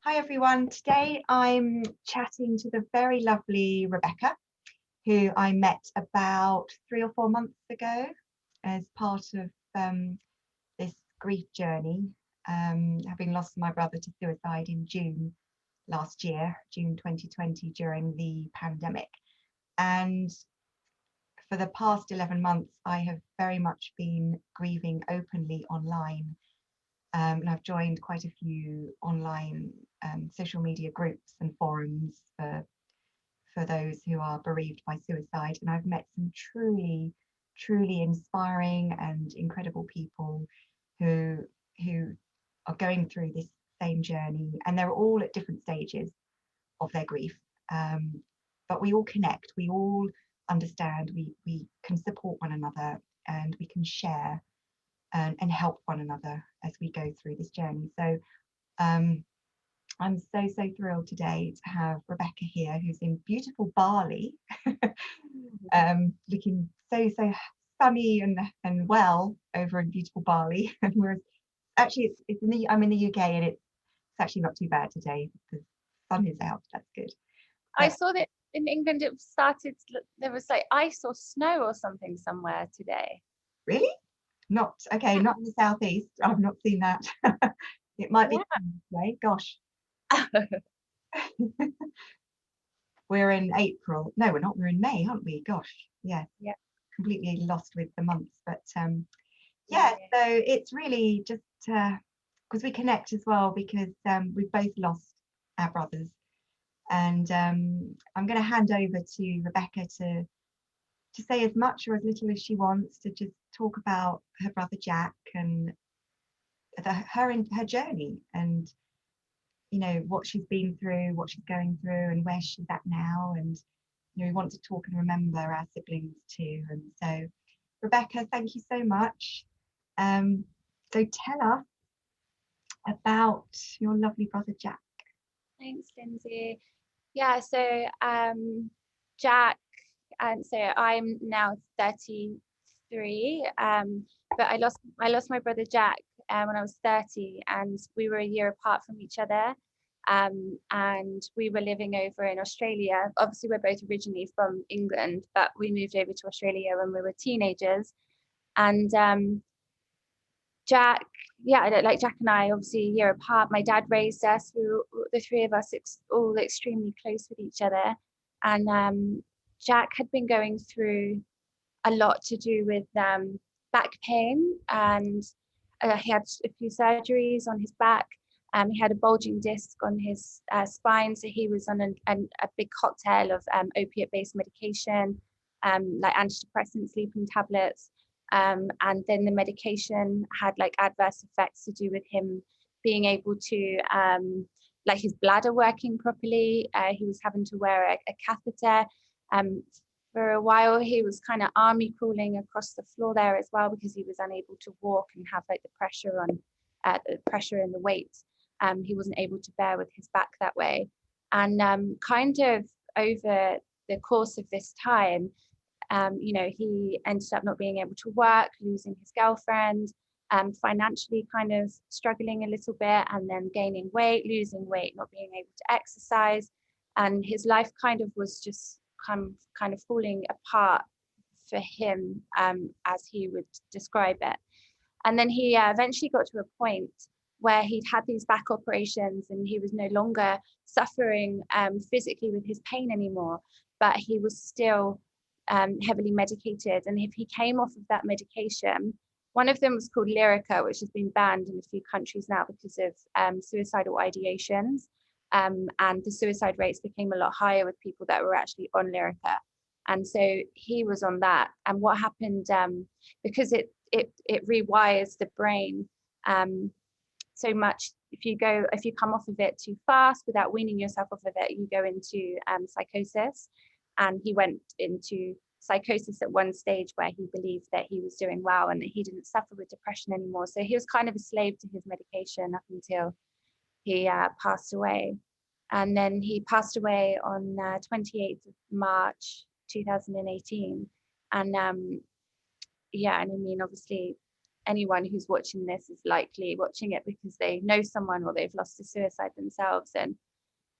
Hi everyone. Today I'm chatting to the very lovely Rebecca, who I met about 3 or 4 months ago as part of this grief journey, having lost my brother to suicide in June last year, June 2020, during the pandemic. And for the past 11 months, I have very much been grieving openly online. And I've joined quite a few online social media groups and forums for those who are bereaved by suicide. And I've met some truly, truly inspiring and incredible people who are going through this same journey, and they're all at different stages of their grief. But we all connect, we all understand, we can support one another, and we can share and help one another as we go through this journey. So I'm so thrilled today to have Rebecca here, who's in beautiful Bali, looking so sunny and well over in beautiful Bali. And we're actually I'm in the UK, and it's actually not too bad today. The sun is out. That's good. I saw that in England there was like ice or snow or something somewhere today. Really? Not okay. Not in the southeast. I've not seen that. It might be this way. Gosh. We're in April. No, we're not. We're in May, aren't we? Gosh. Yeah. Completely lost with the months. But so it's really just because we connect as well, because we've both lost our brothers. And I'm going to hand over to Rebecca to say as much or as little as she wants, to just talk about her brother Jack and her journey, and what she's been through, what she's going through, and where she's at now. And we want to talk and remember our siblings too. And so, Rebecca, thank you so much. So tell us about your lovely brother Jack. Thanks, Lindsay. Yeah, so Jack, and so I'm now 33, but I lost my brother Jack when I was 30, and we were a year apart from each other, and we were living over in Australia. Obviously, we're both originally from England, but we moved over to Australia when we were teenagers. And Jack, like Jack and I, obviously a year apart. My dad raised us. The three of us, all extremely close with each other. And Jack had been going through a lot to do with back pain, and he had a few surgeries on his back. He had a bulging disc on his spine, so he was on a big cocktail of opiate-based medication, like antidepressant, sleeping tablets. And then the medication had like adverse effects to do with him being able to like his bladder working properly. He was having to wear a catheter. For a while he was kind of army crawling across the floor there as well, because he was unable to walk and have like the pressure and the weight. He wasn't able to bear with his back that way. And kind of over the course of this time, he ended up not being able to work, losing his girlfriend, financially kind of struggling a little bit, and then gaining weight, losing weight, not being able to exercise. And his life kind of was just kind of falling apart for him, as he would describe it. And then he eventually got to a point where he'd had these back operations, and he was no longer suffering physically with his pain anymore, but he was still heavily medicated. And if he came off of that medication, one of them was called Lyrica, which has been banned in a few countries now because of suicidal ideations. And the suicide rates became a lot higher with people that were actually on Lyrica. And so he was on that. And what happened, because it rewires the brain so much, if you come off of it too fast without weaning yourself off of it, you go into psychosis. And he went into psychosis at one stage where he believed that he was doing well and that he didn't suffer with depression anymore. So he was kind of a slave to his medication up until he passed away. And then he passed away on 28th of March 2018. And and I mean, obviously anyone who's watching this is likely watching it because they know someone or they've lost to suicide themselves, and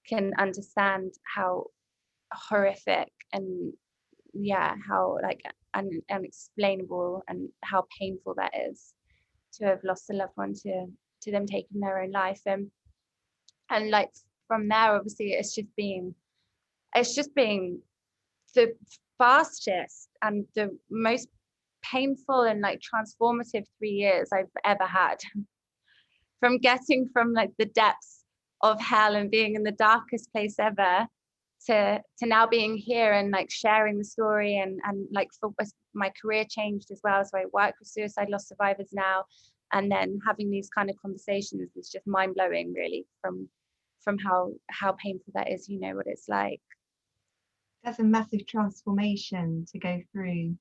can understand how horrific and how like unexplainable and how painful that is to have lost a loved one to them taking their own life. And like from there, obviously it's just been the fastest and the most painful and like transformative 3 years I've ever had. From getting from like the depths of hell and being in the darkest place ever to now being here and like sharing the story, and like for my career changed as well, so I work with suicide loss survivors now, and then having these kind of conversations is just mind-blowing really, from how painful that is. You know what it's like. That's a massive transformation to go through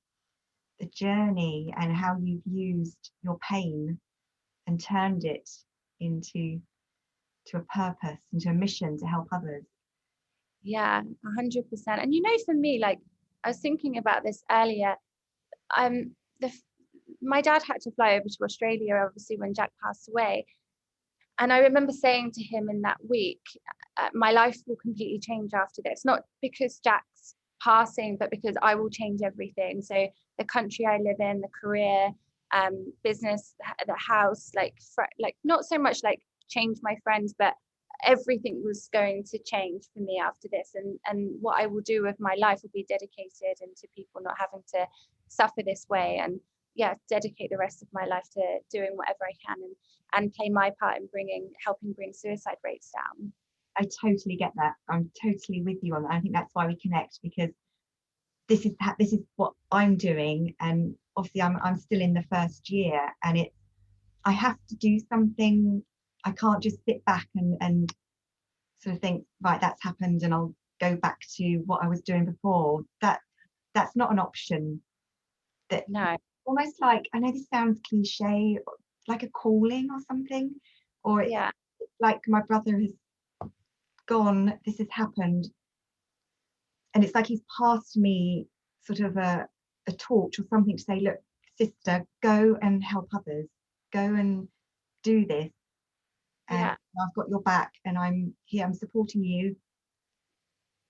the journey, and how you've used your pain and turned it into a purpose, into a mission to help others. Yeah, 100%. And you know, for me, like I was thinking about this earlier, the my dad had to fly over to Australia obviously when Jack passed away, and I remember saying to him in that week, my life will completely change after this, not because Jack's passing, but because I will change everything. So the country I live in, the career, business, the house, like not so much like change my friends, but everything was going to change for me after this. And what I will do with my life will be dedicated into people not having to suffer this way, and dedicate the rest of my life to doing whatever I can and play my part in helping bring suicide rates down. I totally get that. I'm totally with you on that. I think that's why we connect, because this is what I'm doing, and obviously I'm still in the first year, and I have to do something. I can't just sit back and sort of think, right, that's happened and I'll go back to what I was doing before. That's not an option. That No. Almost like, I know this sounds cliche, like a calling or something, or it's like my brother has gone, this has happened, and it's like he's passed me sort of a torch or something to say, look, sister, go and help others, go and do this, and I've got your back, and I'm here, I'm supporting you.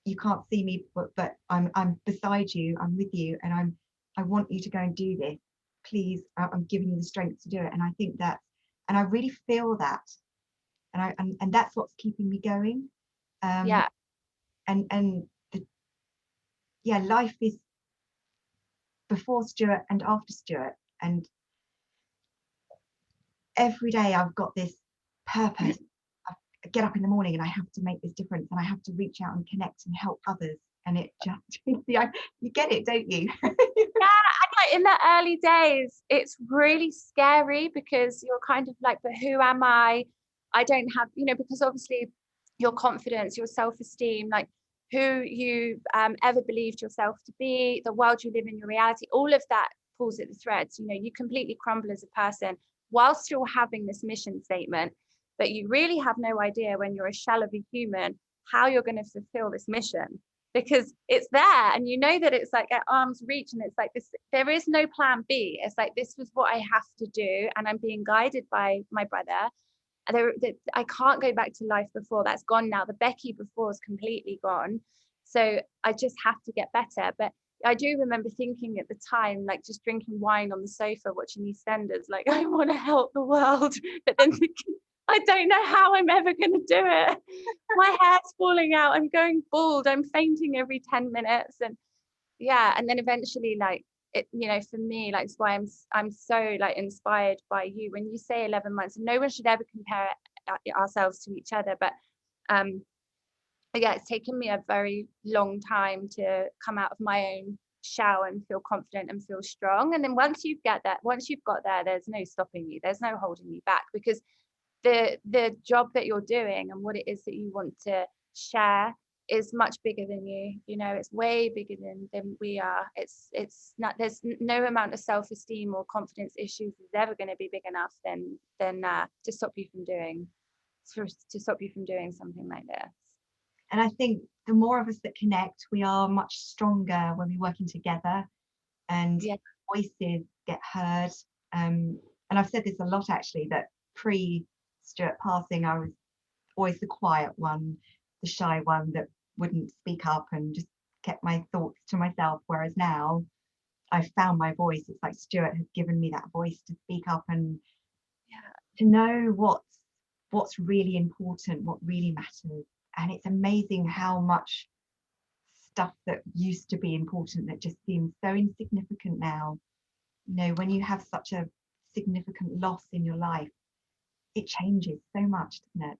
You can't see me, but I'm beside you, I'm with you, and I want you to go and do this, please. I'm giving you the strength to do it. And I think that, and I really feel that, and that's what's keeping me going. And life is before Stuart and after Stuart, and every day I've got this purpose. I get up in the morning and I have to make this difference, and I have to reach out and connect and help others, and it just you get it, don't you? And like in the early days it's really scary, because you're kind of like, but who am I don't have, because obviously your confidence, your self-esteem, like who you ever believed yourself to be, the world you live in, your reality, all of that pulls at the threads. You completely crumble as a person while still having this mission statement, but you really have no idea when you're a shell of a human how you're going to fulfill this mission, because it's there and that it's like at arm's reach, and it's like this, there is no plan B. It's like, this was what I have to do, and I'm being guided by my brother. I can't go back to life before. That's gone now. The Becky before is completely gone, so I just have to get better. But I do remember thinking at the time, like just drinking wine on the sofa watching EastEnders, like I want to help the world, but then thinking, I don't know how I'm ever going to do it. My hair's falling out. I'm going bald. I'm fainting every 10 minutes. And and then eventually, like it, for me, like it's why I'm so like inspired by you when you say 11 months. No one should ever compare ourselves to each other. But it's taken me a very long time to come out of my own shell and feel confident and feel strong. And then once you've got there, there's no stopping you. There's no holding you back, because the job that you're doing and what it is that you want to share is much bigger than you. It's way bigger than we are. It's not, there's no amount of self-esteem or confidence issues is ever going to be big enough than to stop you from doing something like this. And I think the more of us that connect, we are much stronger when we're working together, and voices get heard. and I've said this a lot actually, that pre Stuart passing, I was always the quiet one, the shy one that wouldn't speak up and just kept my thoughts to myself. Whereas now I've found my voice. It's like Stuart has given me that voice to speak up and to know what's really important, what really matters. And it's amazing how much stuff that used to be important that just seems so insignificant now. You know, when you have such a significant loss in your life, it changes so much, doesn't it?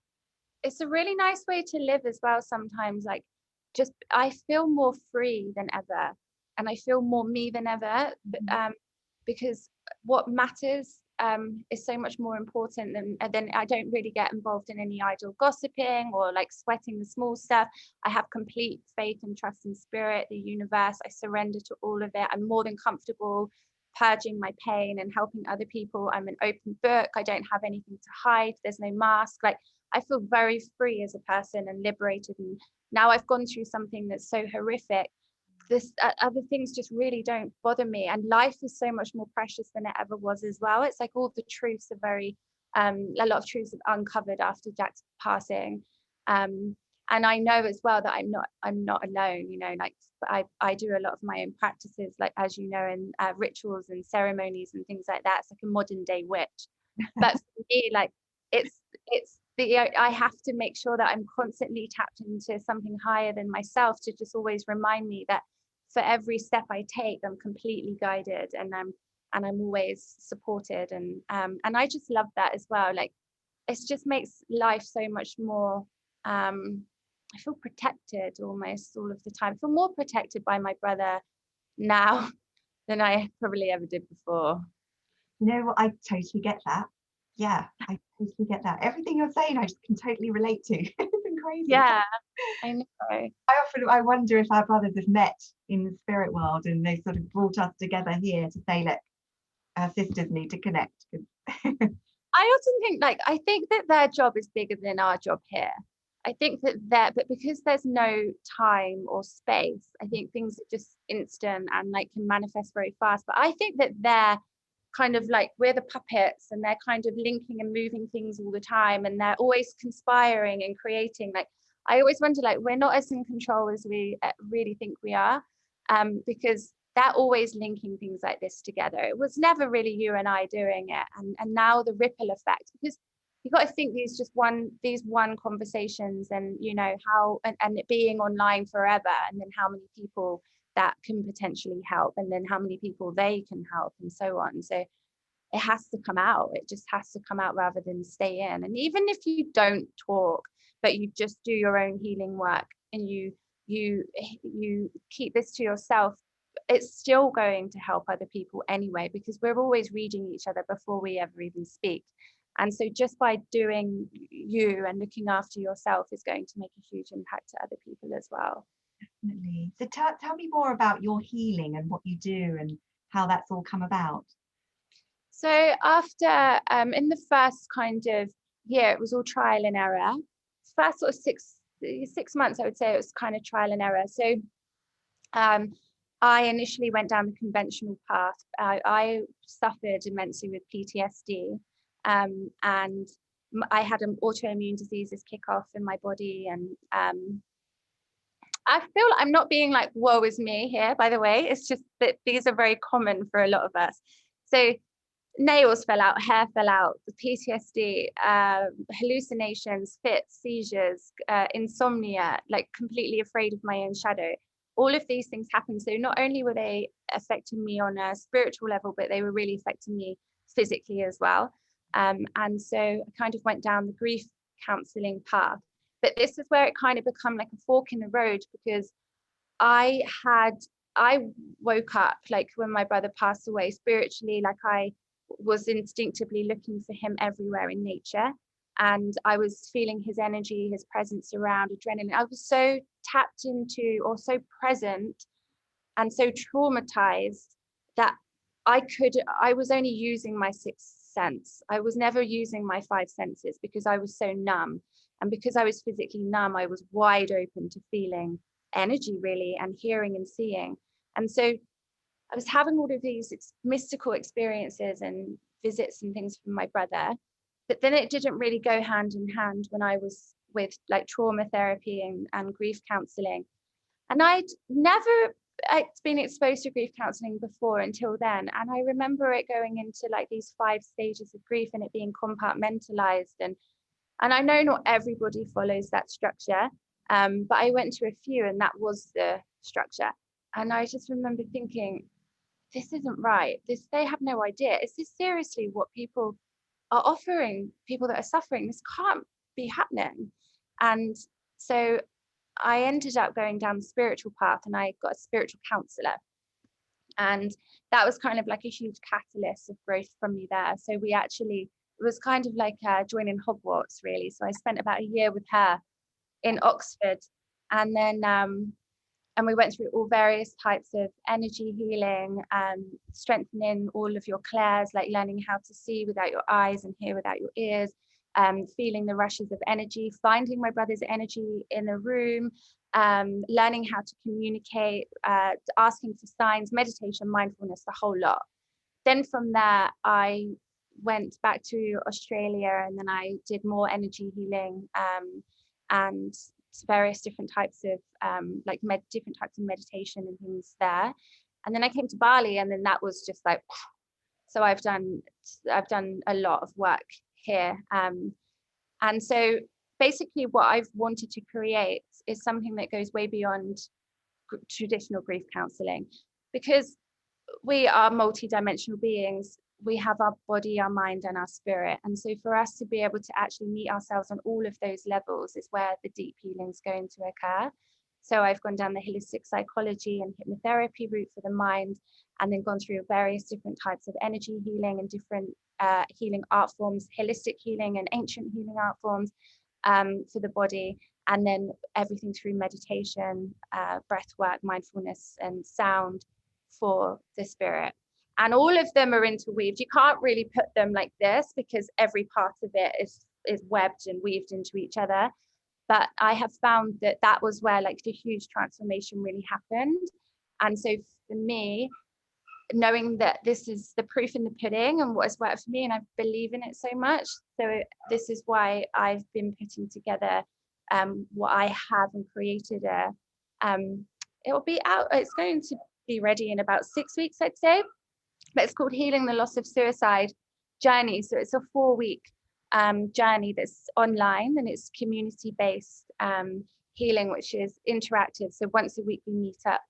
It's a really nice way to live as well sometimes. Like, just I feel more free than ever, and I feel more me than ever, because what matters is so much more important than, and then I don't really get involved in any idle gossiping or like sweating the small stuff. I have complete faith and trust in spirit, the universe. I surrender to all of it. I'm more than comfortable purging my pain and helping other people. I'm an open book. I don't have anything to hide. There's no mask. Like, I feel very free as a person and liberated. And now I've gone through something that's so horrific, this other things just really don't bother me, and life is so much more precious than it ever was as well. It's like all the truths are very a lot of truths have uncovered after Jack's passing, and I know as well that I'm not alone, you know. Like, I do a lot of my own practices, like, as you know, in rituals and ceremonies and things like that. It's like a modern day witch. But for me, like, it's I have to make sure that I'm constantly tapped into something higher than myself, to just always remind me that for every step I take, I'm completely guided, and I'm always supported, and I just love that as well. Like, it just makes life so much more, I feel protected almost all of the time. I feel more protected by my brother now than I probably ever did before. You know what? I totally get that. Yeah, I totally get that. Everything you're saying, I just can totally relate to. It's been crazy. Yeah, I know. I wonder if our brothers have met in the spirit world and they sort of brought us together here to say, look, our sisters need to connect. I often think, like, I think that their job is bigger than our job here. I think that but because there's no time or space, I think things are just instant and like can manifest very fast. But I think that they're kind of like, we're the puppets, and they're kind of linking and moving things all the time, and they're always conspiring and creating. Like, I always wonder, like, we're not as in control as we really think we are, because they're always linking things like this together. It was never really you and I doing it, and now the ripple effect, because you got to think these one conversations, and you know how, and it being online forever, and then how many people that can potentially help, and then how many people they can help, and so on. So it has to come out. It just has to come out rather than stay in. And even if you don't talk, but you just do your own healing work, and you keep this to yourself, it's still going to help other people anyway, because we're always reading each other before we ever even speak. And so just by doing you and looking after yourself is going to make a huge impact to other people as well. Definitely. So tell me more about your healing and what you do and how that's all come about. So after in the first kind of year, it was all trial and error. First sort of 6 months, I would say, it was kind of trial and error. So I initially went down the conventional path. I suffered immensely with PTSD, and I had an autoimmune diseases kick off in my body, and I feel like I'm not being like, woe is me here, by the way. It's just that these are very common for a lot of us. So nails fell out, hair fell out, PTSD, hallucinations, fits, seizures, insomnia, like completely afraid of my own shadow. All of these things happened. So not only were they affecting me on a spiritual level, but they were really affecting me physically as well. And so I kind of went down the grief counseling path. But this is where it kind of become like a fork in the road, because I woke up, like, when my brother passed away, spiritually, like, I was instinctively looking for him everywhere in nature, and I was feeling his energy, his presence around, adrenaline. I was so tapped into, or so present and so traumatized, that I was only using my sixth sense. I was never using my five senses, because I was so numb. And because I was physically numb, I was wide open to feeling energy, really, and hearing and seeing. And so I was having all of these mystical experiences and visits and things from my brother. But then it didn't really go hand in hand when I was with like trauma therapy and grief counselling. And I'd never been exposed to grief counselling before until then. And I remember it going into like these 5 stages of grief and it being compartmentalized. And I know not everybody follows that structure, but I went to a few and that was the structure. And I just remember thinking, this isn't right. They have no idea. Is this seriously what people are offering people that are suffering? This can't be happening. And so I ended up going down the spiritual path and I got a spiritual counselor. And that was kind of like a huge catalyst of growth from me there. So it was kind of like joining Hogwarts, really. So I spent about a year with her in Oxford. And then and we went through all various types of energy healing, strengthening all of your clairs, like learning how to see without your eyes and hear without your ears, feeling the rushes of energy, finding my brother's energy in the room, learning how to communicate, asking for signs, meditation, mindfulness, the whole lot. Then from there, I went back to Australia and then I did more energy healing and various different types of different types of meditation and things there. And then I came to Bali and then that was just like, so I've done a lot of work here. And so basically what I've wanted to create is something that goes way beyond traditional grief counseling, because we are multi-dimensional beings. We have our body, our mind, and our spirit. And so for us to be able to actually meet ourselves on all of those levels is where the deep healing is going to occur. So I've gone down the holistic psychology and hypnotherapy route for the mind, and then gone through various different types of energy healing and different healing art forms, holistic healing and ancient healing art forms for the body, and then everything through meditation, breath work, mindfulness, and sound for the spirit. And all of them are interweaved. You can't really put them like this because every part of it is webbed and weaved into each other. But I have found that was where like the huge transformation really happened. And so for me, knowing that this is the proof in the pudding and what has worked for me, and I believe in it so much. So this is why I've been putting together what I have and created it will be out, it's going to be ready in about 6 weeks, I'd say. But it's called Healing the Loss of Suicide Journey. So it's a 4-week journey that's online and it's community-based healing, which is interactive. So once a week we meet up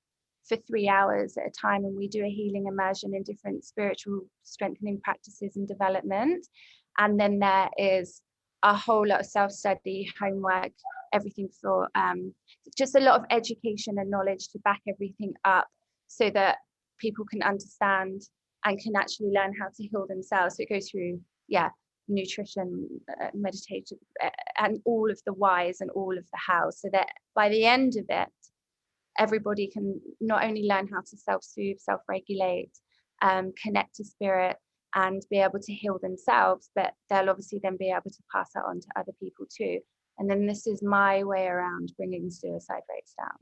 for 3 hours at a time and we do a healing immersion in different spiritual strengthening practices and development. And then there is a whole lot of self-study, homework, everything for just a lot of education and knowledge to back everything up so that people can understand and can actually learn how to heal themselves. So it goes through, nutrition, meditation, and all of the whys and all of the hows, so that by the end of it, everybody can not only learn how to self-soothe, self-regulate, connect to spirit, and be able to heal themselves, but they'll obviously then be able to pass that on to other people too. And then this is my way around bringing suicide rates down.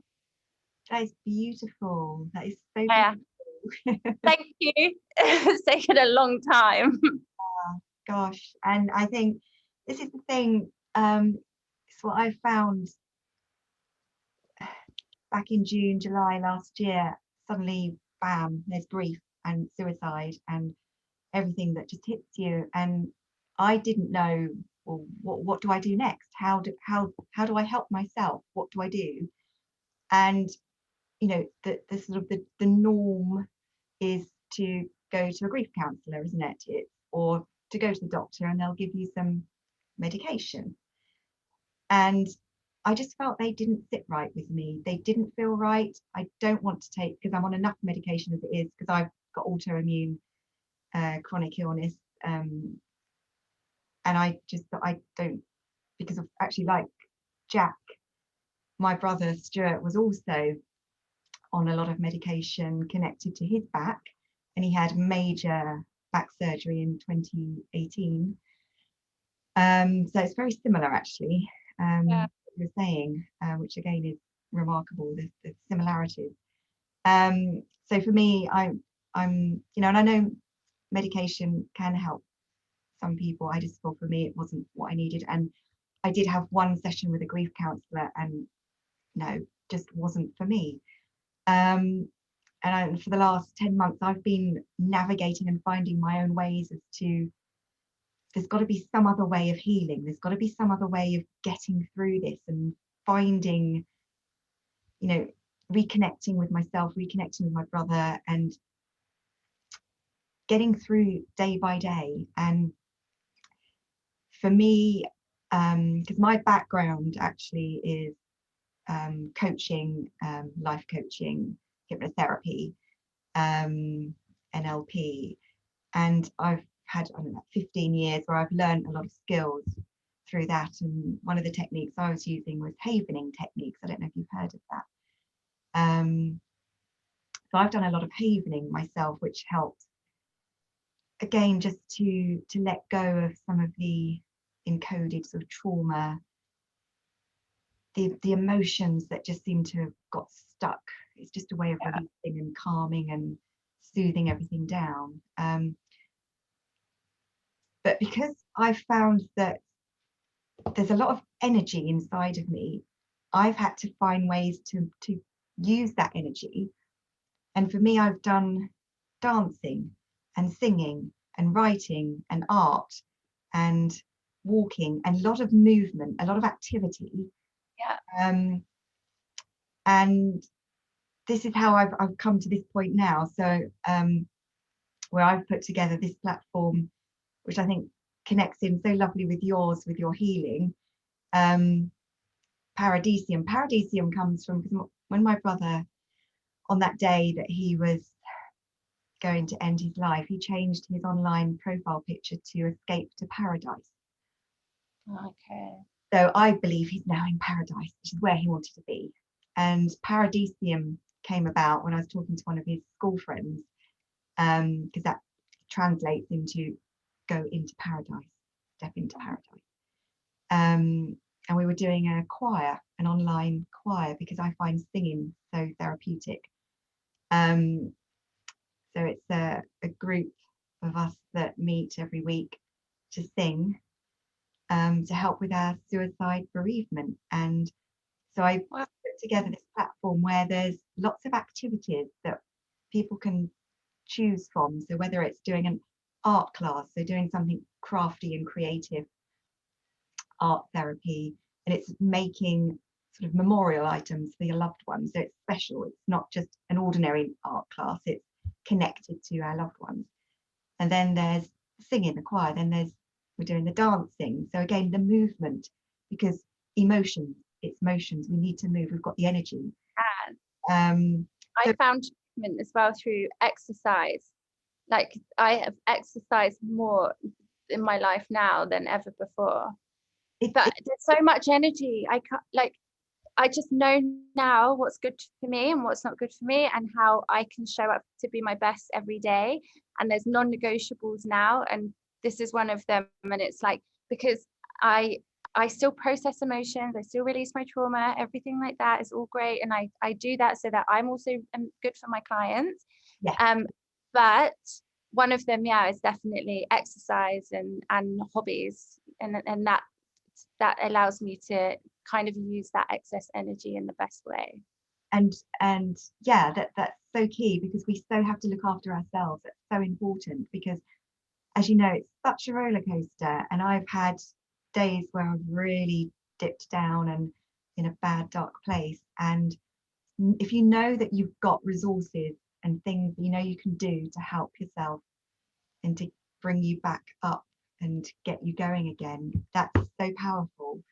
That is beautiful. That is so beautiful. Thank you. It's taken a long time. Gosh, and I think this is the thing. It's what I found back in June, July last year. Suddenly, bam! There's grief and suicide and everything that just hits you. And I didn't know, well, what do I do next? How do I help myself? What do I do? And the sort of the norm is to go to a grief counsellor, isn't it? Or to go to the doctor and they'll give you some medication. And I just felt they didn't sit right with me. They didn't feel right. I don't want to take, because I'm on enough medication as it is, because I've got autoimmune chronic illness. And I just thought I don't, because of actually, like Jack, my brother Stuart was also on a lot of medication connected to his back, and he had major back surgery in 2018. So it's very similar, actually, what you're saying, which again is remarkable, the similarities. So for me, I'm and I know medication can help some people. I just thought for me it wasn't what I needed. And I did have one session with a grief counsellor, and no, just wasn't for me. And for the last 10 months, I've been navigating and finding my own ways as to, there's got to be some other way of healing. There's got to be some other way of getting through this, and finding, you know, reconnecting with myself, reconnecting with my brother, and getting through day by day. And for me, because my background actually is coaching, life coaching, hypnotherapy, NLP, and I've had, I don't know, 15 years where I've learned a lot of skills through that. And one of the techniques I was using was havening techniques. I don't know if you've heard of that. So I've done a lot of havening myself, which helped, again, just to let go of some of the encoded sort of trauma, the emotions that just seem to have got stuck. It's just a way of releasing and calming and soothing everything down. But because I found that there's a lot of energy inside of me, I've had to find ways to use that energy. And for me, I've done dancing and singing and writing and art and walking, and a lot of movement, a lot of activity. And this is how I've come to this point now. So where I've put together this platform, which I think connects in so lovely with yours, with your healing. Paradisium. Paradisium comes from, because when my brother, on that day that he was going to end his life, he changed his online profile picture to escape to paradise. Okay. So I believe he's now in paradise, which is where he wanted to be. And Paradisium came about when I was talking to one of his school friends, because that translates into go into paradise, step into paradise. And we were doing a choir, an online choir, because I find singing so therapeutic. So it's a group of us that meet every week to sing, to help with our suicide bereavement. And so I put together this platform where there's lots of activities that people can choose from. So whether it's doing an art class, so doing something crafty and creative, art therapy, and it's making sort of memorial items for your loved ones. So it's special. It's not just an ordinary art class, it's connected to our loved ones. And then there's singing, the choir, then we're doing the dancing. So again, the movement, because emotions, it's motions, we need to move, we've got the energy. I found movement as well through exercise. Like I have exercised more in my life now than ever before. But there's so much energy. I can't, like, I just know now what's good for me and what's not good for me, and how I can show up to be my best every day. And there's non-negotiables now, and this is one of them. And it's like, because I still process emotions, I still release my trauma, everything like that is all great, and I do that so that I'm also good for my clients. But one of them, is definitely exercise and hobbies, and that allows me to kind of use that excess energy in the best way. And that's so key, because we so have to look after ourselves. It's so important, because as you know, it's such a roller coaster, and I've had days where I've really dipped down and in a bad, dark place. And if you know that you've got resources and things you know you can do to help yourself and to bring you back up and get you going again, that's so powerful.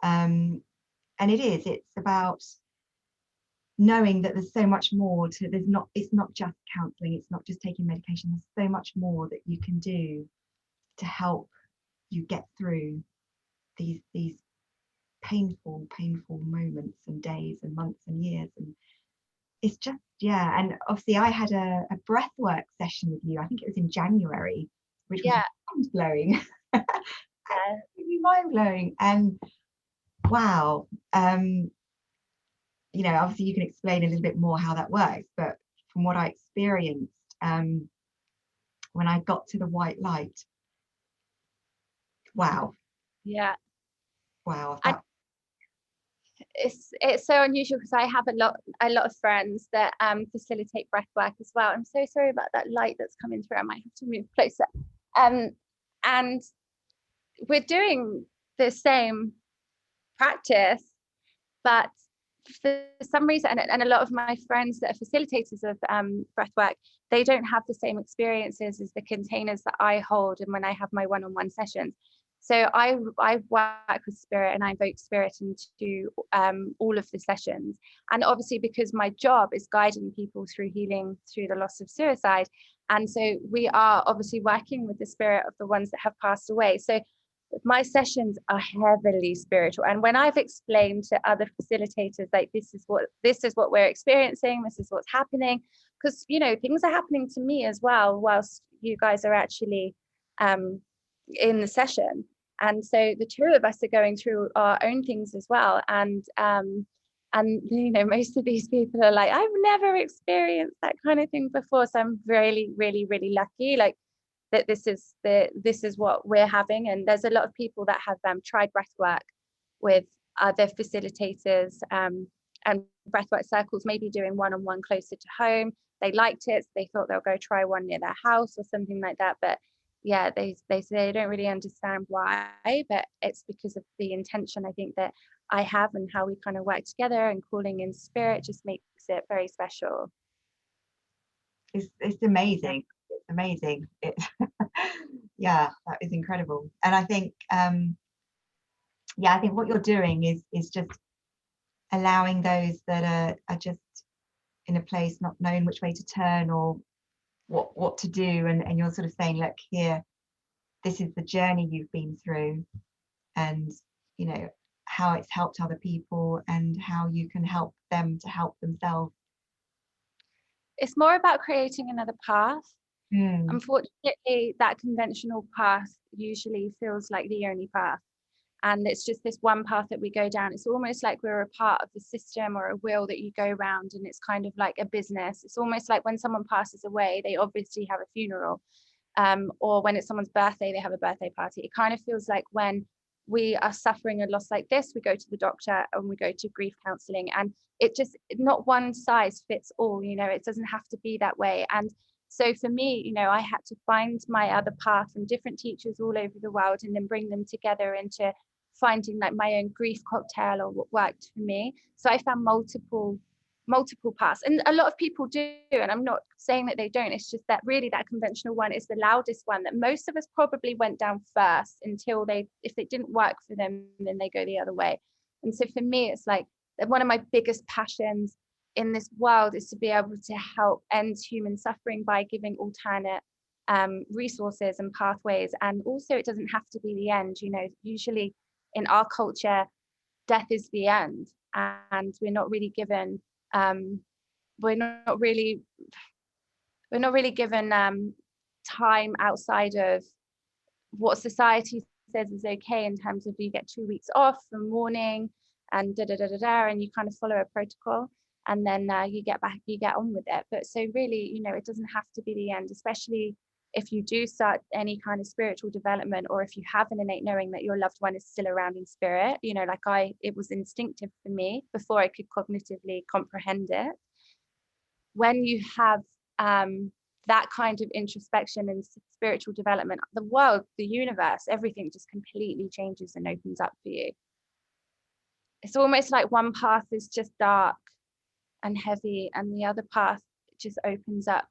And it's about knowing that there's so much more to, it's not just counselling, it's not just taking medication, there's so much more that you can do to help you get through these painful moments and days and months and years. And it's just, and obviously I had a breathwork session with you, I think it was in January, which was mind-blowing. Absolutely mind-blowing. And wow, you know, obviously you can explain a little bit more how that works, but from what I experienced, when I got to the white light, wow, Yeah. wow, And that it's so unusual because I have a lot of friends that facilitate breath work as well. I'm so sorry about that light that's coming through. I might have to move closer. And we're doing the same practice, but for some reason, and a lot of my friends that are facilitators of breathwork, they don't have the same experiences as the containers that I hold and when I have my one-on-one sessions. So I work with spirit and I invoke spirit into all of the sessions. And obviously, because my job is guiding people through healing through the loss of suicide, and so we are obviously working with the spirit of the ones that have passed away. So my sessions are heavily spiritual, and when I've explained to other facilitators, like, this is what we're experiencing, this is what's happening, because things are happening to me as well whilst you guys are actually in the session, and so the two of us are going through our own things as well, and most of these people are like, I've never experienced that kind of thing before, so I'm really, really, really lucky, like, that this is what we're having. And there's a lot of people that have tried breathwork with other facilitators, and breathwork circles, maybe doing one-on-one closer to home. They liked it, so they thought they'll go try one near their house or something like that. But yeah, they say they don't really understand why, but it's because of the intention, I think, that I have, and how we kind of work together, and calling in spirit just makes it very special. it's amazing. It's amazing. Yeah, that is incredible. And I think I think what you're doing is just allowing those that are just in a place not knowing which way to turn or what to do, and you're sort of saying, look, here, this is the journey you've been through, and how it's helped other people and how you can help them to help themselves. It's more about creating another path. Mm. Unfortunately, that conventional path usually feels like the only path. And it's just this one path that we go down. It's almost like we're a part of the system or a wheel that you go round, and it's kind of like a business. It's almost like when someone passes away, they obviously have a funeral, or when it's someone's birthday, they have a birthday party. It kind of feels like when we are suffering a loss like this, we go to the doctor and we go to grief counselling, and it just, not one size fits all, it doesn't have to be that way. And so for me, I had to find my other path from different teachers all over the world, and then bring them together into finding like my own grief cocktail, or what worked for me. So I found multiple paths, and a lot of people do, and I'm not saying that they don't. It's just that really that conventional one is the loudest one that most of us probably went down first, until if it didn't work for them, then they go the other way. And so for me, it's like one of my biggest passions in this world is to be able to help end human suffering by giving alternate resources and pathways. And also, it doesn't have to be the end. Usually in our culture, death is the end, and we're not really given we're not really given time outside of what society says is okay, in terms of you get 2 weeks off from mourning and and you kind of follow a protocol, and then you get on with it. But so really, it doesn't have to be the end, especially if you do start any kind of spiritual development, or if you have an innate knowing that your loved one is still around in spirit. It was instinctive for me before I could cognitively comprehend it. When you have that kind of introspection and spiritual development, the world, the universe, everything just completely changes and opens up for you. It's almost like one path is just dark and heavy, and the other path just opens up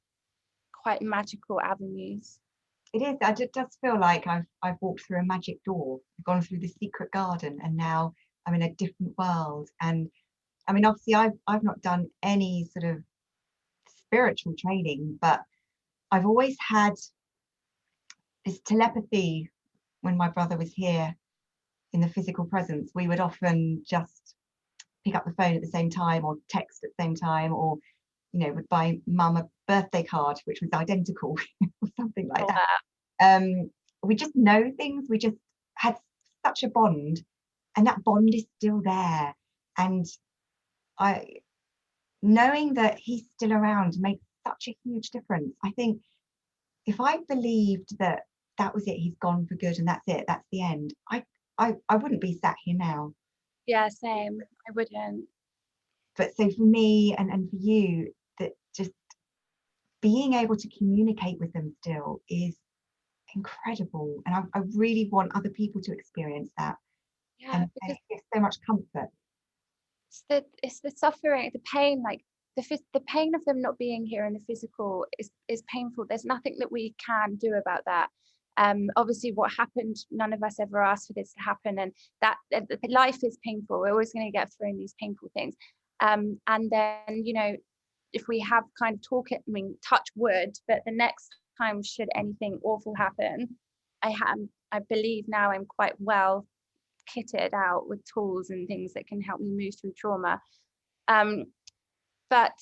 quite magical avenues. It is. It does feel like I've walked through a magic door. I've gone through the secret garden, and now I'm in a different world. And I mean, obviously, I've not done any sort of spiritual training, but I've always had this telepathy. When my brother was here in the physical presence, we would often just pick up the phone at the same time, or text at the same time, or would buy mum a birthday card which was identical or something like that. We just know things. We just had such a bond, and that bond is still there. And knowing that he's still around makes such a huge difference. I think if I believed that that was it, he's gone for good and that's it, that's the end, I wouldn't be sat here now. Yeah, same. I wouldn't. But so for me and for you, that just being able to communicate with them still is incredible. And I really want other people to experience that. Yeah, And because it gives so much comfort. it's the suffering, the pain, like the pain of them not being here in the physical is painful. There's nothing that we can do about that. Obviously what happened, none of us ever asked for this to happen, and that life is painful. We're always going to get thrown these painful things. And then, you know, if we have kind of touch wood, but the next time should anything awful happen, I believe now I'm quite well kitted out with tools and things that can help me move through trauma. But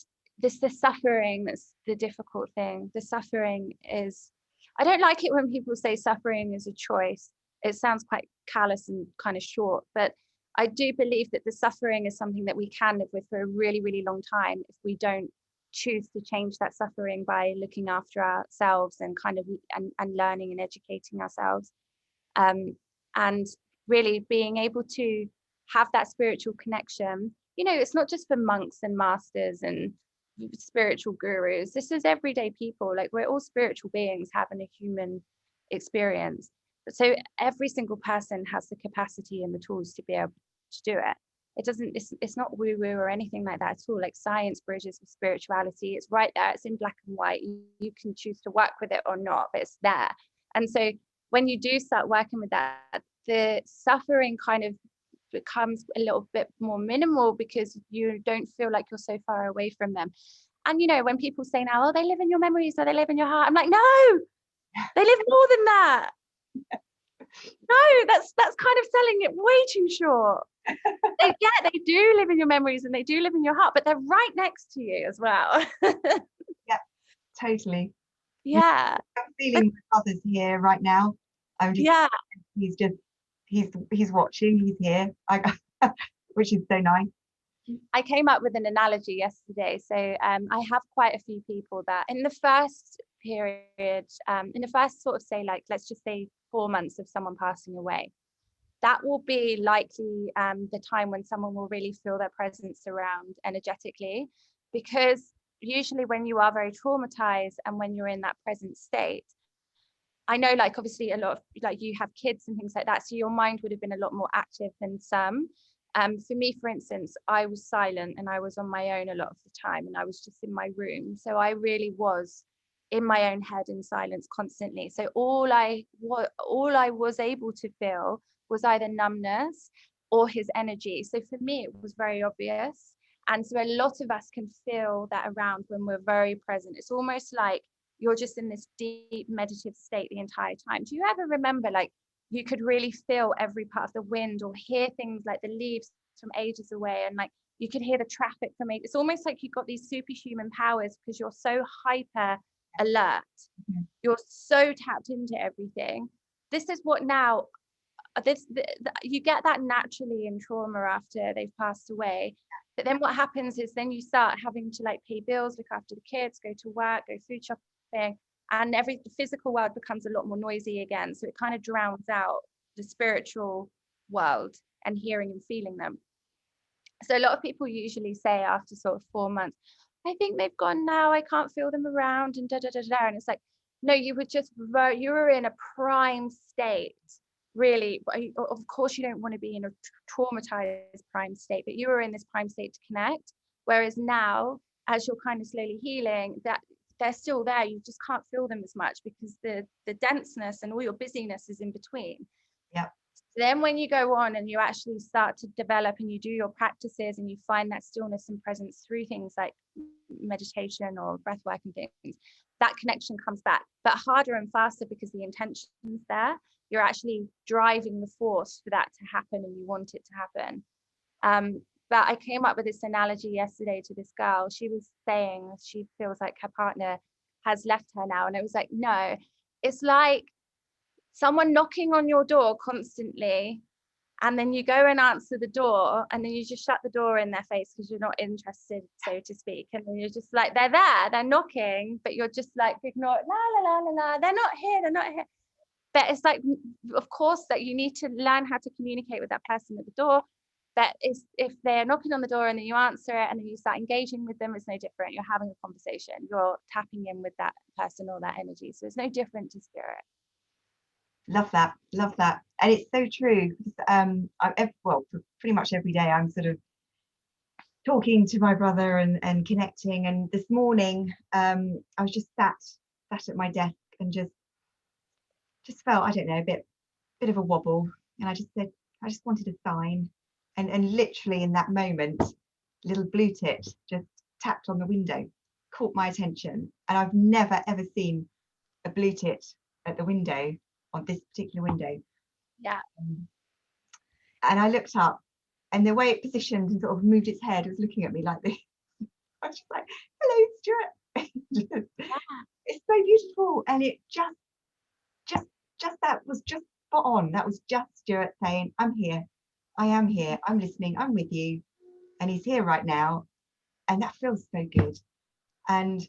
the suffering, that's the difficult thing. The suffering is, I don't like it when people say suffering is a choice. It sounds quite callous and kind of short, but I do believe that the suffering is something that we can live with for a really, really long time if we don't choose to change that suffering by looking after ourselves and kind of and learning and educating ourselves. And really being able to have that spiritual connection. You know, it's not just for monks and masters and spiritual gurus. This is everyday people. Like, we're all spiritual beings having a human experience. So every single person has the capacity and the tools to be able to do it. It doesn't, it's not woo woo or anything like that at all. Like, science bridges with spirituality. It's right there. It's in black and white. You can choose to work with it or not, but it's there. And so when you do start working with that, the suffering kind of becomes a little bit more minimal because you don't feel like you're so far away from them. And, you know, when people say now, oh, they live in your memories or they live in your heart, I'm like, no, they live more than that. No, that's kind of selling it way too short. They do live in your memories and they do live in your heart, but they're right next to you as well. Yeah, totally. Yeah. I'm feeling my brother's here right now. I'm just, Yeah. he's watching, he's here, which is so nice. I came up with an analogy yesterday. So I have quite a few people that in the first period, in the first sort of say, like, let's just say 4 months of someone passing away, that will be likely the time when someone will really feel their presence around energetically, because usually when you are very traumatized and when you're in that present state, I know, like, obviously a lot of, like, you have kids and things like that, so your mind would have been a lot more active than some. For me, for instance, I was silent and I was on my own a lot of the time, and I was just in my room, so I really was in my own head in silence constantly. So all I was able to feel was either numbness or his energy. So for me, it was very obvious, and so a lot of us can feel that around when we're very present. It's almost like you're just in this deep meditative state the entire time. Do you ever remember, like, you could really feel every part of the wind or hear things like the leaves from ages away, and like you could hear the traffic from it? It's almost like you've got these superhuman powers because you're so hyper alert. Mm-hmm. You're so tapped into everything. This is what now you get that naturally in trauma after they've passed away. But then what happens is then you start having to, like, pay bills, look after the kids, go to work, go food shopping, and the physical world becomes a lot more noisy again. So it kind of drowns out the spiritual world and hearing and feeling them. So a lot of people usually say after sort of 4 months, I think they've gone now, I can't feel them around, and da da da da. And it's like, no, you were in a prime state, really. Of course, you don't want to be in a traumatized prime state, but you were in this prime state to connect. Whereas now, as you're kind of slowly healing, that they're still there, you just can't feel them as much because the denseness and all your busyness is in between. Yeah. Then when you go on and you actually start to develop and you do your practices and you find that stillness and presence through things like meditation or breath work and things, that connection comes back, but harder and faster because the intention's there. You're actually driving the force for that to happen and you want it to happen. But I came up with this analogy yesterday to this girl. She was saying she feels like her partner has left her now. And it was like, no, it's like someone knocking on your door constantly And then you go and answer the door, and then you just shut the door in their face because you're not interested, so to speak. And then you're just like, they're there, they're knocking, but you're just like, ignore it, la la la la la, they're not here, they're not here. But it's like, of course, that you need to learn how to communicate with that person at the door. But if they're knocking on the door and then you answer it and then you start engaging with them, it's no different. You're having a conversation. You're tapping in with that person or that energy. So it's no different to spirit. Love that, and it's so true. Well, pretty much every day I'm sort of talking to my brother and connecting. And this morning, I was just sat at my desk and just felt, I don't know, a bit of a wobble, and I just said, I just wanted a sign, and literally in that moment, little blue tit just tapped on the window, caught my attention, and I've never ever seen a blue tit at the window, on this particular window. Yeah. And I looked up, and the way it positioned and sort of moved its head was looking at me like this. I was just like, hello, Stuart. It's so beautiful. And it just that was just spot on. That was just Stuart saying, I'm here, I am here, I'm listening, I'm with you. And he's here right now. And that feels so good. And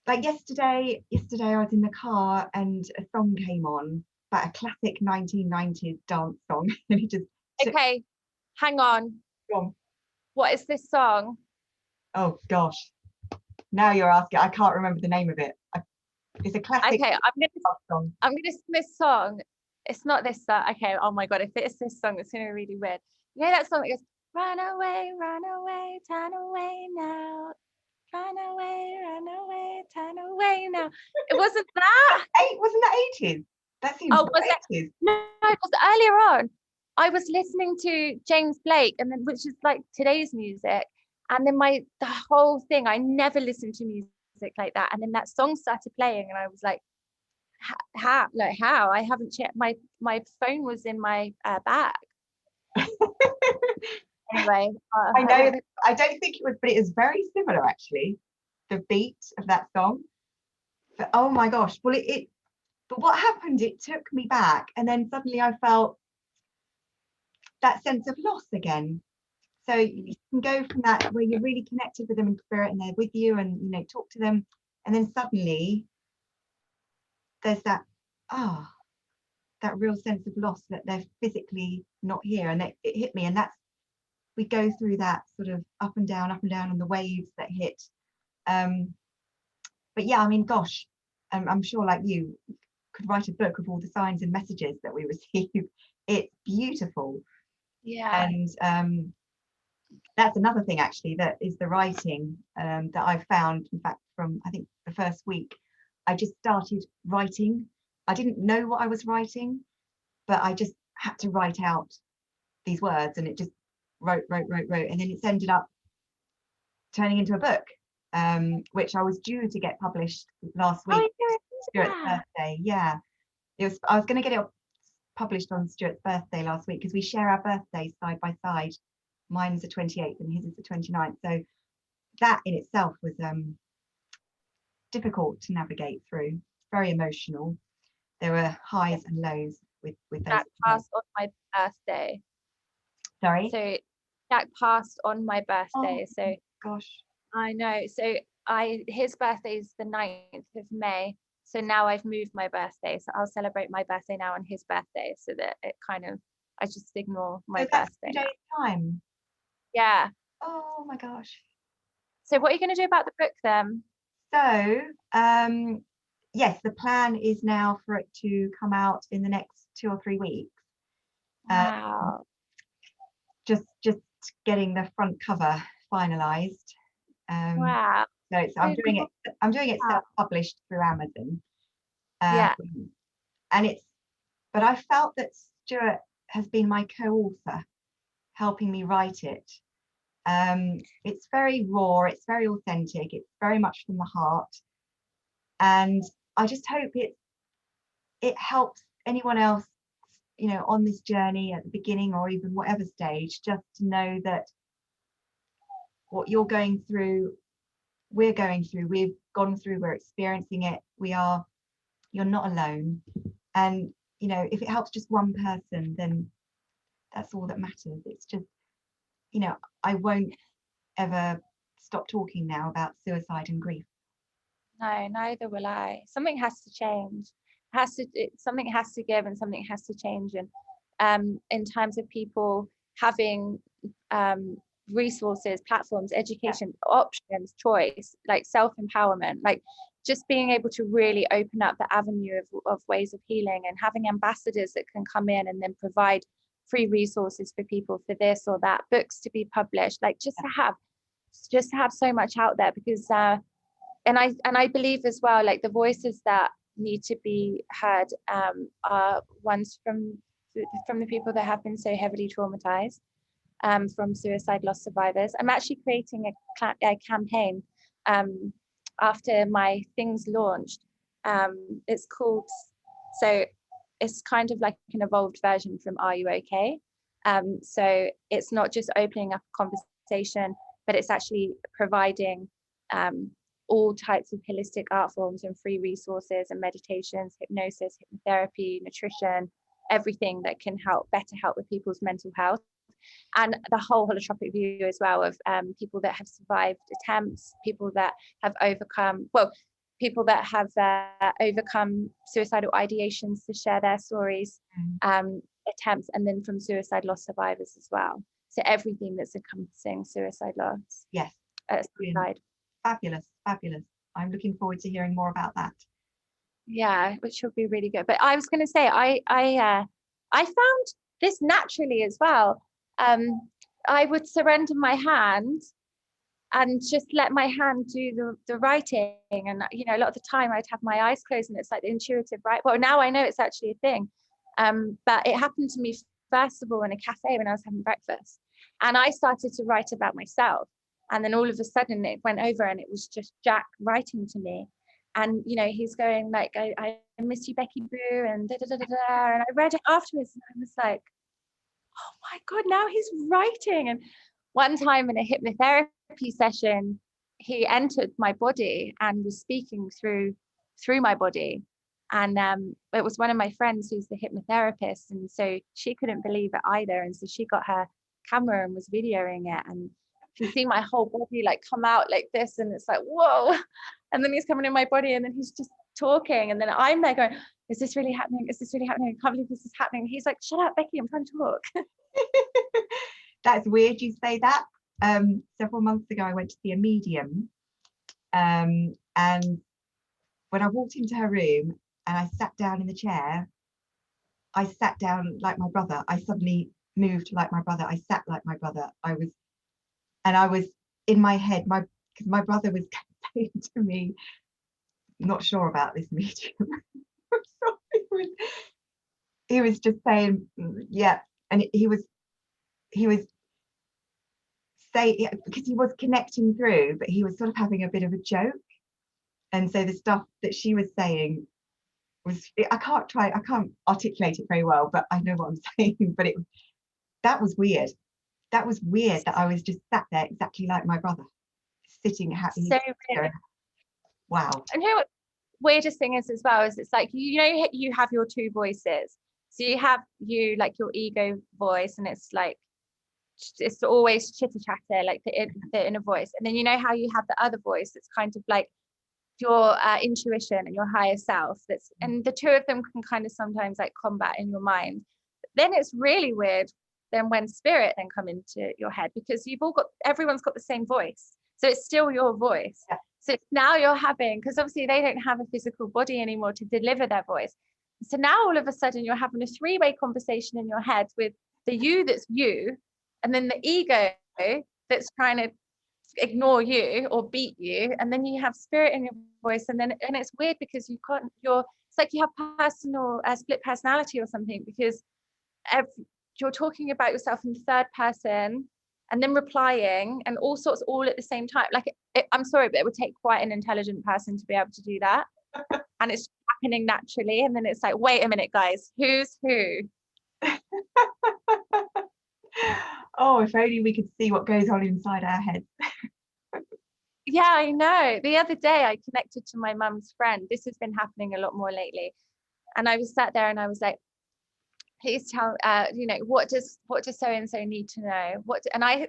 like yesterday I was in the car and a song came on, but a classic 1990s dance song. And he just okay, hang on. Go on. What is this song? Oh gosh, now you're asking. I can't remember the name of it. It's a classic. Okay, song. I'm gonna sing this song. It's not this song. Okay, oh my god, if it is this song, it's gonna be really weird. You know that song that goes, run away, turn away now. Run away, turn away now. It wasn't that. Wasn't that 80s? That seems was 80s. No, it was earlier on. I was listening to James Blake, and then which is like today's music, and then the whole thing. I never listened to music like that, and then that song started playing, and I was like, how? I haven't checked my phone was in my bag. Anyway, I know. I don't think it was, but it is very similar actually. The beat of that song. But oh my gosh! Well, but what happened? It took me back, and then suddenly I felt that sense of loss again. So you can go from that where you're really connected with them in spirit, and they're with you, and talk to them, and then suddenly there's that that real sense of loss that they're physically not here, and it hit me, and we go through that sort of up and down on the waves that hit. But yeah, I mean, gosh, I'm sure like you could write a book of all the signs and messages that we receive. It's beautiful. Yeah. And that's another thing actually, that is the writing that I've found. In fact, from I think the first week, I just started writing. I didn't know what I was writing, but I just had to write out these words, and it just wrote, and then it's ended up turning into a book, which I was due to get published last week. Stuart's birthday. Yeah, I was going to get it published on Stuart's birthday last week, because we share our birthdays side by side. Mine's the 28th and his is the 29th. So that in itself was difficult to navigate through. Very emotional. There were highs and lows with those. Jack passed on my birthday. Sorry? So Jack passed on my birthday. Oh, so gosh. I know. So his birthday is the 9th of May. So now I've moved my birthday. So I'll celebrate my birthday now on his birthday, so that it kind of, I just ignore my birthday. That's time. Yeah. Oh my gosh. So what are you going to do about the book then? So yes, the plan is now for it to come out in the next 2 or 3 weeks. Wow. Just getting the front cover finalized. Wow. So I'm doing it self-published through Amazon. Yeah. And but I felt that Stuart has been my co-author, helping me write it. It's very raw, it's very authentic, it's very much from the heart, and I just hope it helps anyone else, on this journey at the beginning or even whatever stage, just to know that what you're going through, we're going through, we've gone through, we're experiencing it, you're not alone. And if it helps just one person, then that's all that matters. It's just, you know, I won't ever stop talking now about suicide and grief. No, neither will I. Something has to change. Something has to give, and something has to change. And in terms of people having resources, platforms, education, options, choice, like self-empowerment, like just being able to really open up the avenue of ways of healing, and having ambassadors that can come in and then provide free resources for people for this or that, books to be published, like just to have so much out there, because and I believe as well, like the voices that need to be heard are ones from the people that have been so heavily traumatized, from suicide loss survivors. I'm actually creating a campaign after my things launched. It's called, so it's kind of like an evolved version from Are You Okay? So it's not just opening up a conversation, but it's actually providing all types of holistic art forms and free resources and meditations, hypnosis, hypnotherapy, nutrition, everything that can better help with people's mental health. And the whole holotropic view as well of people that have survived attempts, people that have overcome suicidal ideations to share their stories, attempts, and then from suicide loss survivors as well. So everything that's encompassing suicide loss. Yes. Suicide. Fabulous. I'm looking forward to hearing more about that. Yeah, which will be really good. But I was going to say, I found this naturally as well. I would surrender my hand and just let my hand do the writing. And, you know, a lot of the time I'd have my eyes closed, and it's like the intuitive, right? Well, now I know it's actually a thing. But it happened to me, first of all, in a cafe when I was having breakfast. And I started to write about myself. And then all of a sudden it went over, and it was just Jack writing to me. And, you know, he's going like, I miss you, Becky Boo, and da da da da da. And I read it afterwards, and I was like, oh my God, now he's writing. And one time in a hypnotherapy session, he entered my body and was speaking through my body. And it was one of my friends who's the hypnotherapist. And so she couldn't believe it either. And so she got her camera and was videoing it. And you see my whole body like come out like this. And it's like, whoa. And then he's coming in my body, and then he's just talking. And then I'm there going, is this really happening? Is this really happening? I can't believe this is happening. He's like, shut up, Becky, I'm trying to talk. That's weird you say that. Several months ago I went to see a medium, and when I walked into her room and I sat down in the chair, I sat down like my brother. I suddenly moved like my brother. I sat like my brother. I was in my head, because my brother was saying to me, not sure about this medium. He was just saying, yeah, and he was saying, because he was connecting through, but he was sort of having a bit of a joke. And so the stuff that she was saying was, I can't articulate it very well, but I know what I'm saying. But that was weird. That was weird that I was just sat there exactly like my brother, sitting happy. So weird. Wow. And you know what weirdest thing is as well, is it's like, you know, you have your two voices. So you have like your ego voice, and it's like, it's always chitter chatter, like the inner voice. And then you know how you have the other voice that's kind of like your intuition and your higher self, and the two of them can kind of sometimes like combat in your mind. But then it's really weird then when spirit then come into your head, because everyone's got the same voice, so it's still your voice. Yeah. So now you're having, because obviously they don't have a physical body anymore to deliver their voice, so now all of a sudden you're having a three-way conversation in your head with the you that's you, and then the ego that's trying to ignore you or beat you, and then you have spirit in your voice, and it's weird because it's like you have personal split personality or something, because you're talking about yourself in third person and then replying and all sorts all at the same time. Like I'm sorry, but it would take quite an intelligent person to be able to do that. And it's happening naturally, and then it's like, wait a minute, guys, who's who? Oh, if only we could see what goes on inside our heads. Yeah, I know. The other day I connected to my mum's friend. This has been happening a lot more lately. And I was sat there and I was like, please tell, what does so and so need to know? And I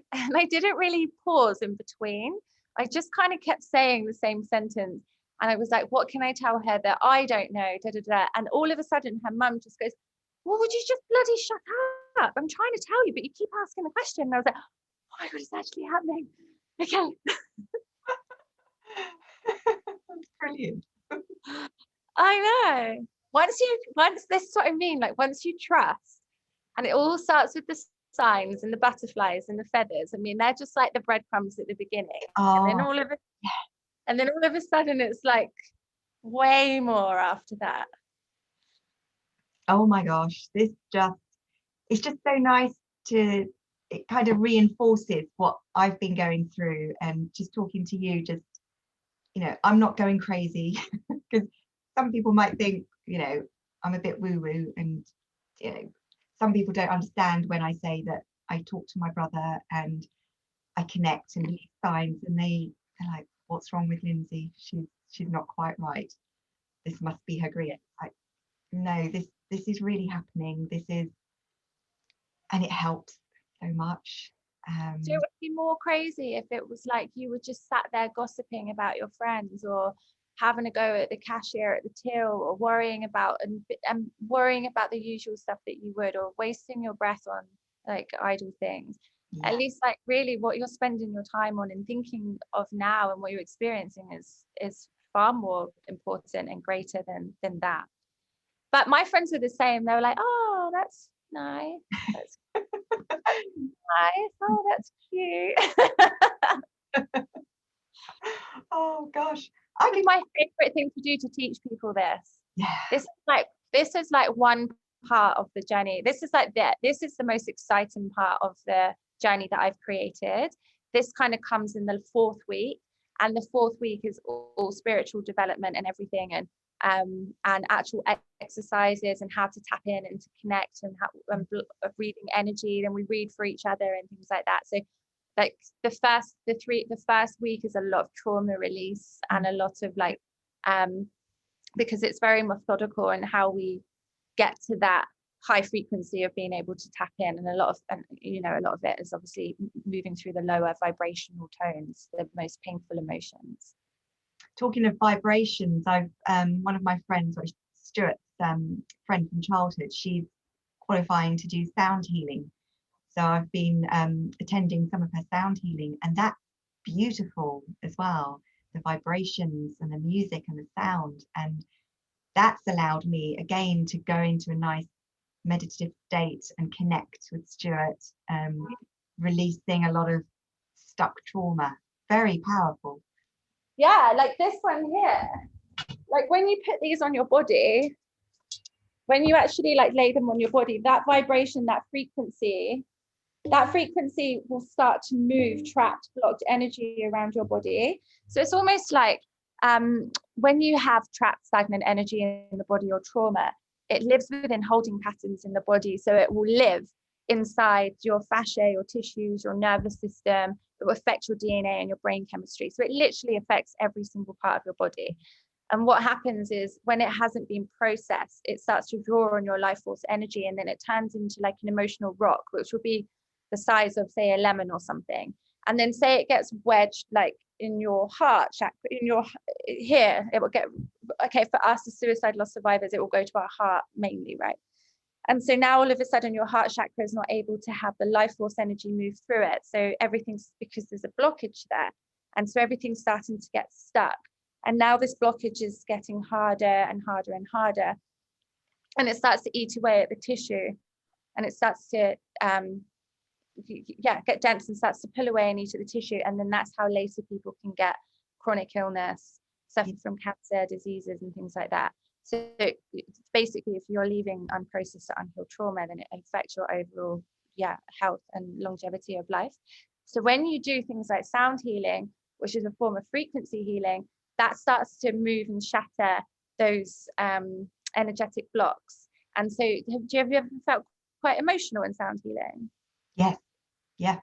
didn't really pause in between. I just kind of kept saying the same sentence, and I was like, what can I tell her that I don't know? Da, da, da. And all of a sudden, her mum just goes, well, would you just bloody shut up? I'm trying to tell you, but you keep asking the question. And I was like, oh my God, it's actually happening. Okay. That's brilliant. I know. Once this is what I mean, like once you trust, and it all starts with the signs and the butterflies and the feathers. I mean, they're just like the breadcrumbs at the beginning. And then Oh, all of a sudden it's like way more after that. oh my gosh, it's just so nice to, it kind of reinforces what I've been going through, and just talking to you, just, I'm not going crazy, because some people might think, I'm a bit woo woo, and, some people don't understand when I say that I talk to my brother and I connect and leave signs, and they're like, what's wrong with Lindsay? She's not quite right. This must be her grief. Like, no, this is really happening. And it helps so much. So it would be more crazy if it was like you were just sat there gossiping about your friends, or having a go at the cashier at the till, or worrying about the usual stuff that you would, or wasting your breath on like idle things. Yeah. At least like really what you're spending your time on and thinking of now and what you're experiencing is far more important and greater than that. But my friends were the same. They were like, oh, that's nice. That's nice. Oh, that's cute. Oh gosh. It's my favorite thing to do, to teach people this. Yeah. This is like one part of the journey. This is the most exciting part of the journey that I've created. This kind of comes in the 4th week, and the 4th week is all spiritual development and everything, and actual exercises and how to tap in and to connect, and reading energy. Then we read for each other and things like that. So like the first week is a lot of trauma release, and a lot of like because it's very methodical in how we get to that high frequency of being able to tap in, and a lot of it is obviously moving through the lower vibrational tones, the most painful emotions. Talking of vibrations, I've one of my friends, Stuart's friend from childhood, she's qualifying to do sound healing. So I've been attending some of her sound healing, and that's beautiful as well. The vibrations and the music and the sound, and that's allowed me again to go into a nice meditative state and connect with Stuart, releasing a lot of stuck trauma. Very powerful. Yeah, like this one here. Like when you put these on your body, when you actually like lay them on your body, that vibration, that frequency will start to move trapped, blocked energy around your body. So it's almost like when you have trapped, stagnant energy in the body or trauma, it lives within holding patterns in the body. So it will live inside your fascia, your tissues, your nervous system. It will affect your DNA and your brain chemistry. So it literally affects every single part of your body. And what happens is when it hasn't been processed, it starts to draw on your life force energy, and then it turns into like an emotional rock, which will be the size of, say, a lemon or something. And then say it gets wedged like in your heart chakra, here, it will get, okay, for us as suicide loss survivors, it will go to our heart mainly, right? And so now all of a sudden your heart chakra is not able to have the life force energy move through it. So everything's, because there's a blockage there. And so everything's starting to get stuck. And now this blockage is getting harder and harder and harder. And it starts to eat away at the tissue. And it starts to get dense and starts to pull away and eat at the tissue. And then that's how later people can get chronic illness, suffer from cancer, diseases and things like that. So basically, if you're leaving unprocessed or unhealed trauma, then it affects your overall health and longevity of life. So when you do things like sound healing, which is a form of frequency healing, that starts to move and shatter those energetic blocks. And so have you ever felt quite emotional in sound healing? Yeah.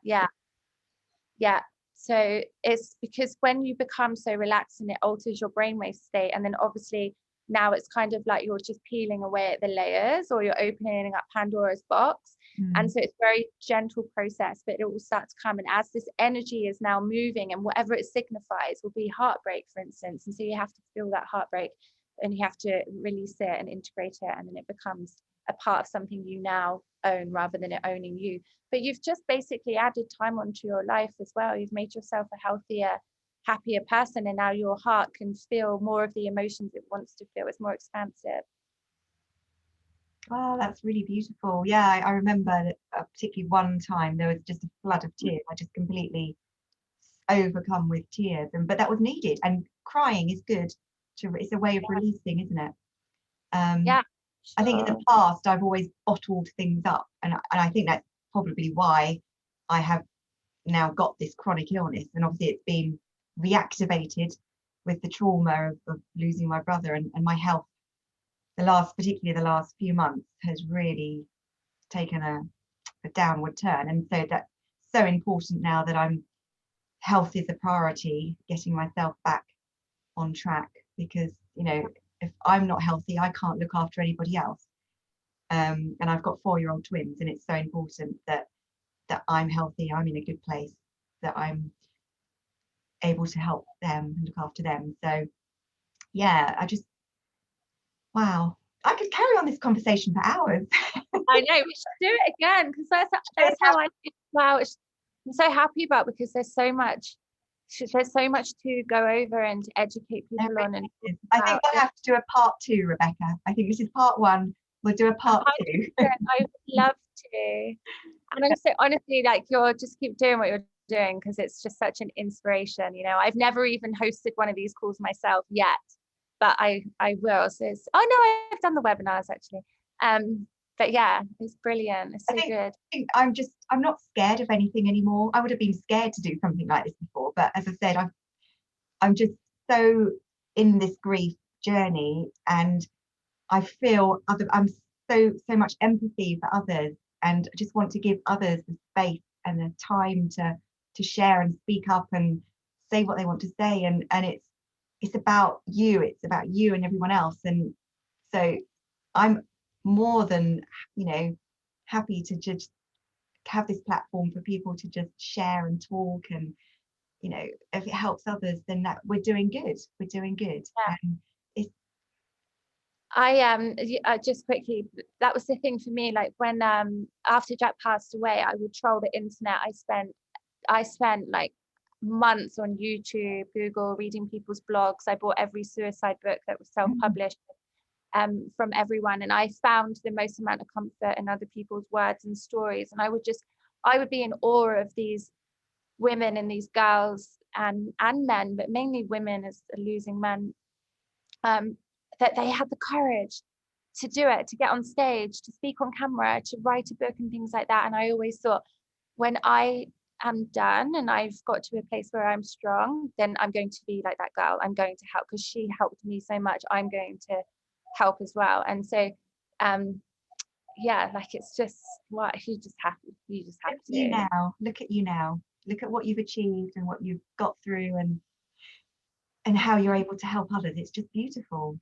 So it's because when you become so relaxed and it alters your brainwave state, and then obviously now it's kind of like you're just peeling away at the layers, or you're opening up Pandora's box. And so it's a very gentle process, but it will start to come. And as this energy is now moving, and whatever it signifies will be heartbreak, for instance. And so you have to feel that heartbreak, and you have to release it and integrate it. And then it becomes a part of something you now own rather than it owning you. But you've just basically added time onto your life as well. You've made yourself a healthier, happier person. And now your heart can feel more of the emotions it wants to feel. It's more expansive. Oh, that's really beautiful. Yeah, I remember that, particularly one time there was just a flood of tears. I just completely overcome with tears, but that was needed. And crying is good. It's a way of releasing, isn't it? Yeah, I think in the past I've always bottled things up, and I think that's probably why I have now got this chronic illness. And obviously it's been reactivated with the trauma of losing my brother, and my health particularly the last few months has really taken a downward turn. And so that's so important now that health is a priority, getting myself back on track, because if I'm not healthy, I can't look after anybody else. And I've got 4-year-old twins, and it's so important that I'm healthy, I'm in a good place, that I'm able to help them and look after them. So yeah, wow, I could carry on this conversation for hours. I know, we should do it again, because that's how I feel. Wow, I'm so happy about, because there's so much to go over and to educate people on. And I think we'll have to do a part 2, Rebecca. I think this is part 1. We'll do a part 2. I would love to. And also, honestly, like, just keep doing what you're doing, because it's just such an inspiration. I've never even hosted one of these calls myself yet, but I will. So I've done the webinars actually. But yeah, it's brilliant. It's so good. I think I'm not scared of anything anymore. I would have been scared to do something like this before, but as I said, I'm just so in this grief journey, and I feel I'm so much empathy for others, and I just want to give others the space and the time to share and speak up and say what they want to say, and it's about you and everyone else. And so I'm more than happy to just have this platform for people to just share and talk, and if it helps others, then that we're doing good. Yeah. And it's just quickly, that was the thing for me, like when after Jack passed away, I would troll the internet. I spent like months on YouTube, Google, reading people's blogs. I bought every suicide book that was self-published from everyone, and I found the most amount of comfort in other people's words and stories. And I would be in awe of these women and these girls and men, but mainly women as losing men, that they had the courage to do it, to get on stage, to speak on camera, to write a book and things like that. And I always thought, when I am done and I've got to a place where I'm strong, then I'm going to be like that girl. I'm going to help, because she helped me so much. I'm going to help as well. And so yeah, like, it's just what you just have to look at you now, look at what you've achieved and what you've got through, and how you're able to help others. It's just beautiful.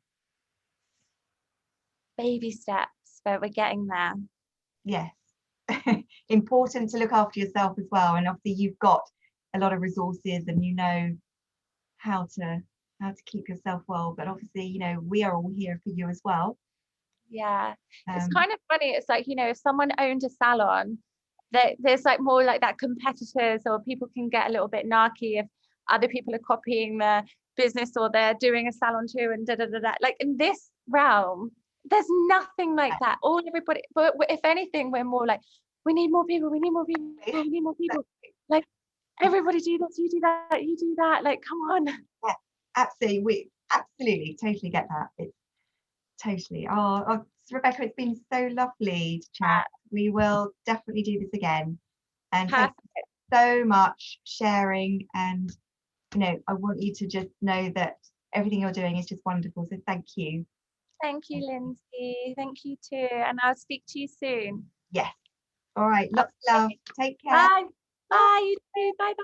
Baby steps, but we're getting there. Yes. Important to look after yourself as well, and obviously you've got a lot of resources, and how to keep yourself well, but obviously we are all here for you as well. Yeah, it's kind of funny. It's like, if someone owned a salon, there's like more like that competitors, or people can get a little bit narky if other people are copying the business, or they're doing a salon too, and like, in this realm there's nothing like that. Everybody, but if anything, we're more like, we need more people, like, everybody do this, you do that, you do that, like, come on. Yeah, absolutely. We absolutely totally get that. It's totally. Oh, Rebecca, it's been so lovely to chat. We will definitely do this again, and thank you so much sharing. And I want you to just know that everything you're doing is just wonderful, so thank you. Thank you, Lindsay. Thank you too, and I'll speak to you soon. Yes. All right, lots of love. Take care. Bye. You too. Bye.